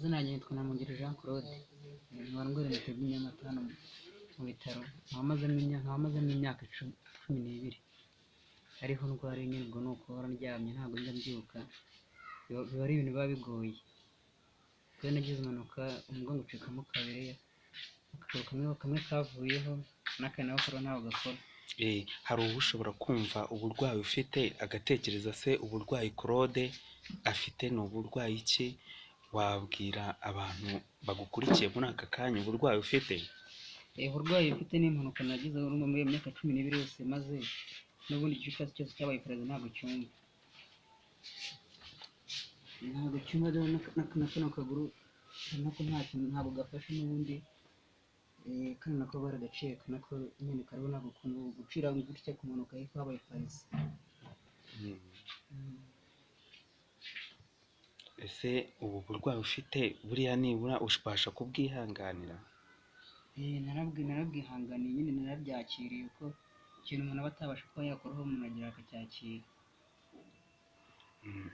Amazina yanjye nitwa Namungire Jean Claude, nkaba ndwara ibitaro by'i Nyamata hano mu bitaro, nkabamazemo imyaka 12 ariho ndwara nyine, ubwo ni ukuba ndyamye ntabwo njya mbyuka, biba ari ibintu biba bigoye. Kuko nagize impanuka umugongo ucikamo kabiri, akaguru kamwe kavuyeho n'akandi nako kariho ntabwo gakora. Hari ushobora kumva uburwayi ufite agatekereza se uburwayi Claude afite ni uburwayi ki? Wabwira abantu bagukurikiye muri aka kanya uburwayi ufite? Uburwayi ufite ni impanuka nagize muri iyo myaka 12 yose maze, n'ubundi igice cyose cyabaye perezida ntabwo cyumva na kano kaguru nako ntabwo gafashe n'ubundi, kandi nako baragaciye nako nyine kariho ntabwo gucira gutya kumanuka ariko habaye parisi. Ese ubu burwayi ufite buriya nibura ubasha kubwihanganira? Narabwihanganiye nyine, narabyakiriye uko ikintu umuntu aba atabasha kuba yakoraho umuntu agira akacyakira.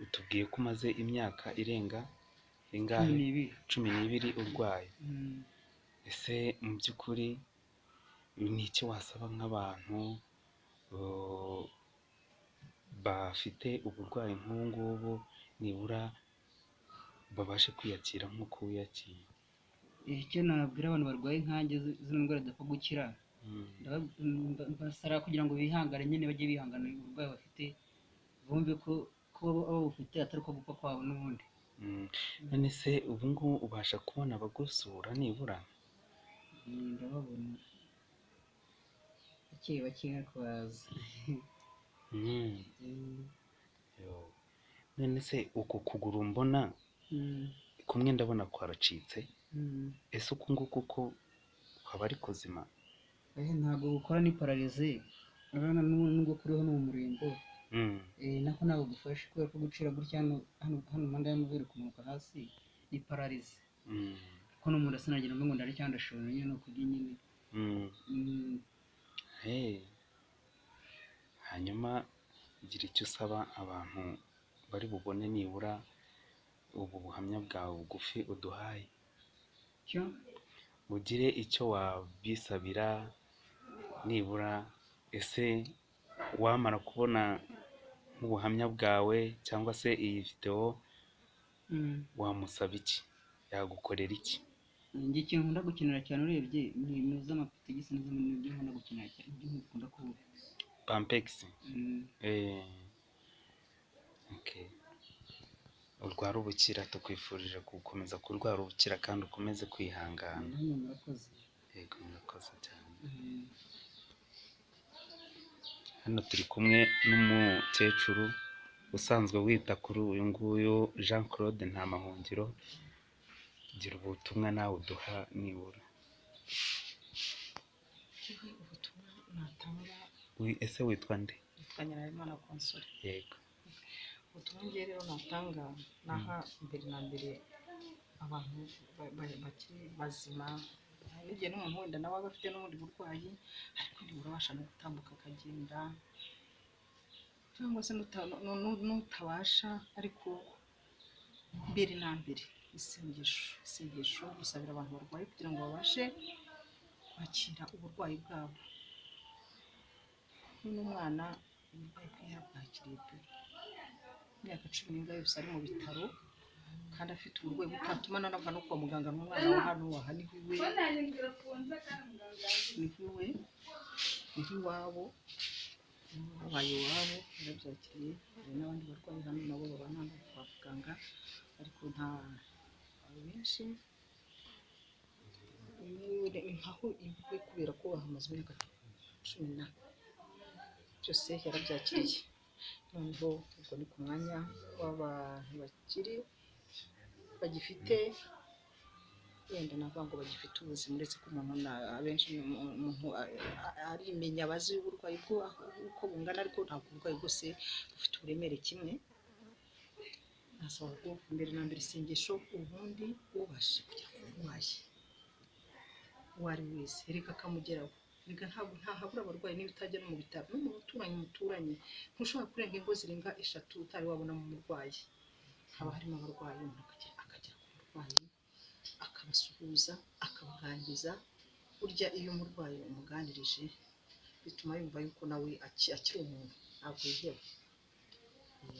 Utubwiye ko umaze imyaka irenga ingahe? 12 urwaye. Ese mu by'ukuri ni iki wasaba nk'abantu bafite uburwayi nk'ubu ngubu nibura babashe kwiyakira nk'uko wiyakira? Icyo nabwira abantu barwaye nkanjye zino ndwara zidapfa gukira, mbasaba kugira ngo bihangane nyine, bajye bihangana uburwayi bafite, bumve ko babufite atari ko gupfa kwabo n'ubundi. None se ubu ngubu ubasha kubona abagusura nibura? Ndababona bake ariko baza. None se uku kuguru mbona kumwe ndabona kwaracitse, ese uku nguku ko kwaba ari kuzima? Ntabwo gukora, ni pararize, urabona nubwo kuriho ni umurimbo, nako ntabwo gufashe kubera ko gucira gutya hano impande y'amabere kumanuka hasi ni pararize. Kuko n'umuntu asinagira ngo ndari cyangwa ndashobora nyine no kurya nyine. Hanyuma gira icyo usaba abantu bari bubone nibura ubu buhamya bwawe bugufi uduhaye. Ugire icyo wabisabira nibura, ese wamara kubona nk'ubuhamya bwawe cyangwa se iyi video wamusaba iki? Yagukorera iki? Njye ikintu nkunda gukenera cyane urebye ni z'amapitegisi n'ibyo nkunda gukenera cyane, ibyo nkunda kuvuga Pampex. Urwara ubukira, tukwifurije gukomeza kurwara ubukira kandi ukomeze kwihangana. Yego, murakoze cyane. Hano turi kumwe n'umukecuru usanzwe wita kuri uyu nguyu Jean Claude Ntamahungiro. Gira ubutumwa nawe uduha nibura. Ubutumwa natanga, ese witwa nde? Nitwa Nyirahabimana Console. Yego. Ubutumwa ngiye rero natanga, naha mbere na mbere abantu bakiri bazima, n'igihe n'umuntu wenda nawe aba afite n'ubundi burwayi ariko ntiburabasha no gutambuka akagenda, cyangwa se nutabasha, ariko mbere na mbere isengesho gusabira abantu barwaye kugira ngo babashe kwakira uburwayi bwabo. N'umwana uburwayi bwe yabwakiriye pe, imyaka 10 yose ari mu bitaro kandi afite uburwayi butatuma nanava no kwa muganga. N'umwana wa hano niho iwabo, habaye iwabo, yarabyakiriye. Hari n'abandi barwayi hano nabo babana kwa muganga, ariko nta benshi nkaho iwe kubera ko hamaze imyaka 10 byose yarabyakiriye. Noneho ubwo ni ku mwanya w'abantu bakiri bagifite, wenda navuga ngo bagifite ubuzima, uretse ko umuntu abenshi umuntu arimenya abazi uburwayi bwo uko bungana, ariko ntabwo uburwayi bwose bufite uburemere kimwe. Nasaba ko mbere na mbere isengesho, ubundi ubashe kujya ku burwayi uwo ari wese reka akamugeraho. Reka ntahabura abarwayi niba utajya no mu bitaro, no mu muturanye ntushobora kurenga ingo zirenga 3 utari wabona mu murwayi. Haba harimo abarwayi, umuntu akagera ku murwayi akabasuhuza akabaganiriza. Burya iyo umurwayi umuganirije bituma yumva yuko nawe akiri umuntu, ntabwo yiheba.